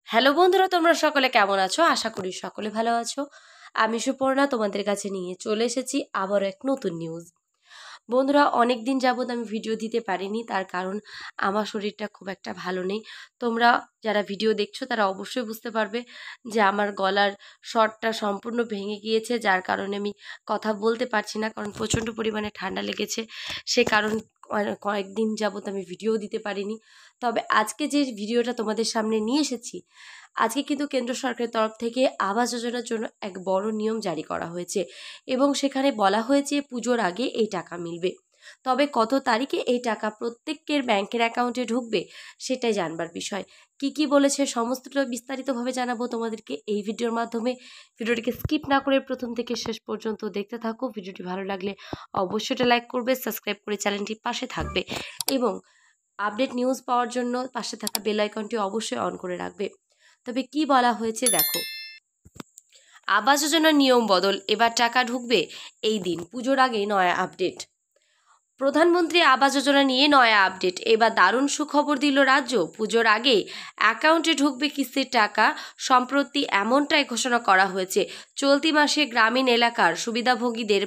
Hello বন্ধুরা, তোমরা সকলে কেমন আছো? আশা করি সকলে ভালো আছো। আমি সুপর্ণা তোমাদের কাছে নিয়ে চলে এসেছি আবারও এক নতুন নিউজ। বন্ধুরা, অনেক দিন যাবত আমি ভিডিও দিতে পারিনি, তার কারণ আমার শরীরটা খুব একটা ভালো নেই। তোমরা যারা ভিডিও দেখছো তারা অবশ্যই বুঝতে পারবে যে আমার গলার স্বরটা সম্পূর্ণ ভেঙে গিয়েছে, যার কারণে আমি কথা বলতে পারছি না, কারণ প্রচণ্ড পরিমাণে ঠান্ডা লেগেছে। সে কারণ কয়েকদিন যাবত আমি ভিডিও দিতে পারিনি। তবে আজকে যে ভিডিওটা তোমাদের সামনে নিয়ে এসেছি, আজকে কিন্তু কেন্দ্র সরকারের তরফ থেকে আবাস যোজনার জন্য এক বড় নিয়ম জারি করা হয়েছে এবং সেখানে বলা হয়েছে পুজোর আগে এই টাকা মিলবে। তবে কত তারিখে এই টাকা প্রত্যেকের ব্যাংকের অ্যাকাউন্টে ঢুকবে সেটাই জানবার বিষয়। কি বলেছে সমস্তটা বিস্তারিতভাবে জানাবো তোমাদেরকে এই ভিডিওর মাধ্যমে। ভিডিওটিকে স্কিপ না করে প্রথম থেকে শেষ পর্যন্ত দেখতে থাকো। ভিডিওটি ভালো লাগলে অবশ্যই লাইক করবে, সাবস্ক্রাইব করে চ্যানেলটির পাশে থাকবে এবং আপডেট নিউজ পাওয়ার জন্য পাশে থাকা বেল আইকনটি অবশ্যই অন করে রাখবে। তবে কি বলা হয়েছে দেখো। আবাস যোজনার নিয়ম বদল, এবার টাকা ঢুকবে এই দিন, পুজোর আগে নয়া আপডেট। প্রধানমন্ত্রী আবাস যোজনা নিয়ে নয়া আপডেট, এবার দারুণ সুখবর দিল রাজ্য। পুজোর আগে অ্যাকাউন্টে ঢুকবে কিস্তির টাকা। সম্প্রতি এমনটাই ঘোষণা করা হয়েছে। চলতি মাসে গ্রামীণ এলাকার সুবিধাভোগীদের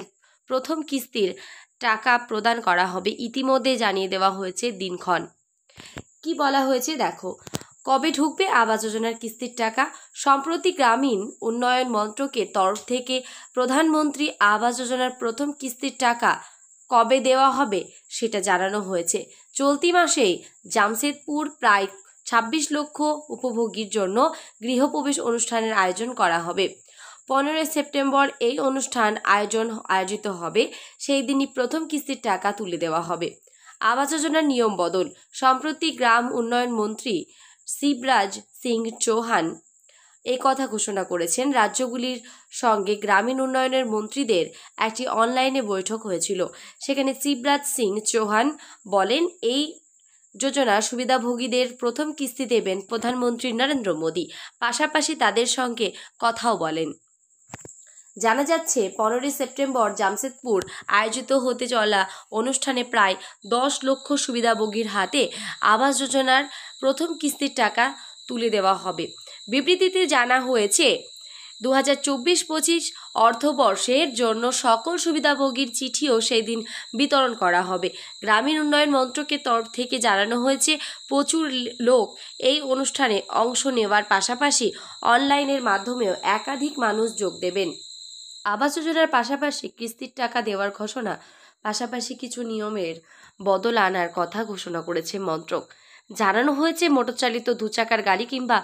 প্রথম কিস্তির টাকা প্রদান করা হবে। ইতিমধ্যে জানিয়ে দেওয়া হয়েছে দিনক্ষণ। কি বলা হয়েছে দেখো। কবে ঢুকবে আবাস যোজনার কিস্তির টাকা? সম্প্রতি গ্রামীণ উন্নয়ন মন্ত্রকের তরফ থেকে প্রধানমন্ত্রী আবাস যোজনার প্রথম কিস্তির টাকা কবে দেওয়া হবে সেটা জানানো হয়েছে। চলতি মাসেই জামশেদপুর প্রায় ২৬ লক্ষ উপভোগীর জন্য গৃহপ্রবেশ অনুষ্ঠানের আয়োজন করা হবে। 15 সেপ্টেম্বর এই অনুষ্ঠান আয়োজিত হবে। সেই দিনই প্রথম কিস্তির টাকা তুলে দেওয়া হবে। আবাস যোজনার নিয়ম বদল, সম্প্রতি গ্রাম উন্নয়ন মন্ত্রী শিবরাজ সিং চৌহান এই কথা ঘোষণা করেছেন। রাজ্যগুলির সঙ্গে গ্রামীণ উন্নয়নের মন্ত্রীদের একটি অনলাইনে বৈঠক হয়েছিল। সেখানে শিবরাজ সিং চৌহান বলেন, এই যোজনার সুবিধাভোগীদের প্রথম কিস্তি দেবেন প্রধানমন্ত্রী নরেন্দ্র মোদী। পাশাপাশি তাদের সঙ্গে কথাও বলেন। জানা যাচ্ছে 15 সেপ্টেম্বর জামশেদপুর আয়োজিত হতে চলা অনুষ্ঠানে প্রায় 10 লক্ষ সুবিধাভোগীর হাতে আবাস যোজনার প্রথম কিস্তির টাকা তুলে দেওয়া হবে। বিবৃতিতে জানা হয়েছে 2024-25 অর্থবর্ষের জন্য সকল সুবিধাভোগীর চিঠিও সেই দিন বিতরণ করা হবে। গ্রামীণ উন্নয়ন মন্ত্রকের তরফ থেকে জানানো হয়েছে প্রচুর লোক এই অনুষ্ঠানে অংশ নেওয়ার পাশাপাশি অনলাইনের মাধ্যমেও একাধিক মানুষ যোগ দেবেন। আবাস যোজনার পাশাপাশি কিস্তির টাকা দেওয়ার ঘোষণা, পাশাপাশি কিছু নিয়মের বদল আনার কথা ঘোষণা করেছে মন্ত্রক। জানানো হয়েছে মোটরচালিত দুচাকার গাড়ি কিংবা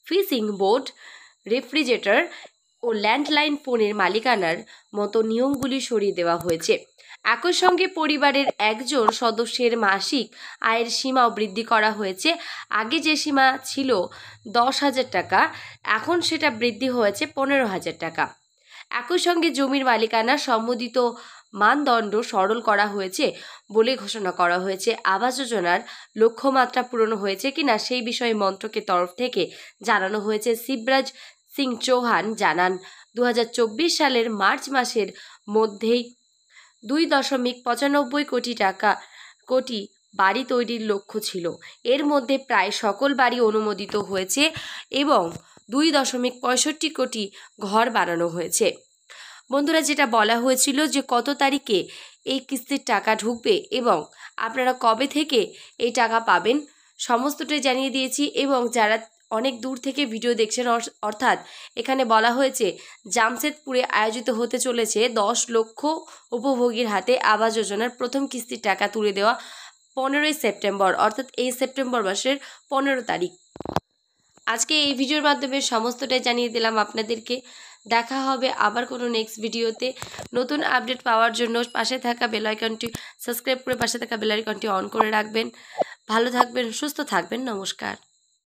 ফিশিং বোট, রেফ্রিজারেটর ও ল্যান্ডলাইন ফোনের মালিকানার মতো নিয়মগুলি সরিয়ে দেওয়া হয়েছে। একই সঙ্গে পরিবারের একজন সদস্যের মাসিক আয়ের সীমাও বৃদ্ধি করা হয়েছে। আগে যে সীমা ছিল 10,000 টাকা, এখন সেটা বৃদ্ধি হয়েছে 15,000 টাকা। একই সঙ্গে জমির মালিকানা সম্বন্ধিত মানদণ্ড সরল করা হয়েছে বলে ঘোষণা করা হয়েছে। আবাস যোজনার লক্ষ্যমাত্রা পূরণ হয়েছে কিনা সেই বিষয়ে মন্ত্রকের তরফ থেকে জানানো হয়েছে। শিবরাজ সিং চৌহান জানান, 2024 সালের মার্চ মাসের মধ্যেই 2.95 কোটি বাড়ি তৈরির লক্ষ্য ছিল। এর মধ্যে প্রায় সকল বাড়ি অনুমোদিত হয়েছে এবং 2.65 কোটি ঘর বানানো হয়েছে। বন্ধুরা, যেটা বলা হয়েছিল যে কত তারিখে এই কিস্তির টাকা ঢুকবে এবং আপনারা কবে থেকে এই টাকা পাবেন সমস্তটাই জানিয়ে দিয়েছি। এবং যারা অনেক দূর থেকে ভিডিও দেখছেন, অর্থাৎ এখানে বলা হয়েছে জামশেদপুরে আয়োজিত হতে চলেছে 10 লক্ষ উপভোগীর হাতে আবাস যোজনার প্রথম কিস্তির টাকা তুলে দেওয়া 15 সেপ্টেম্বর, অর্থাৎ এই সেপ্টেম্বর মাসের 15 তারিখ। আজকে এই ভিডিওর মাধ্যমে সমস্তটাই জানিয়ে দিলাম আপনাদেরকে। দেখা হবে আবার কোনো নেক্সট ভিডিওতে। নতুন আপডেট পাওয়ার জন্য পাশে থাকা বেল আইকনটি সাবস্ক্রাইব করে পাশে থাকা বেল আইকনটি অন করে রাখবেন। ভালো থাকবেন, সুস্থ থাকবেন। নমস্কার।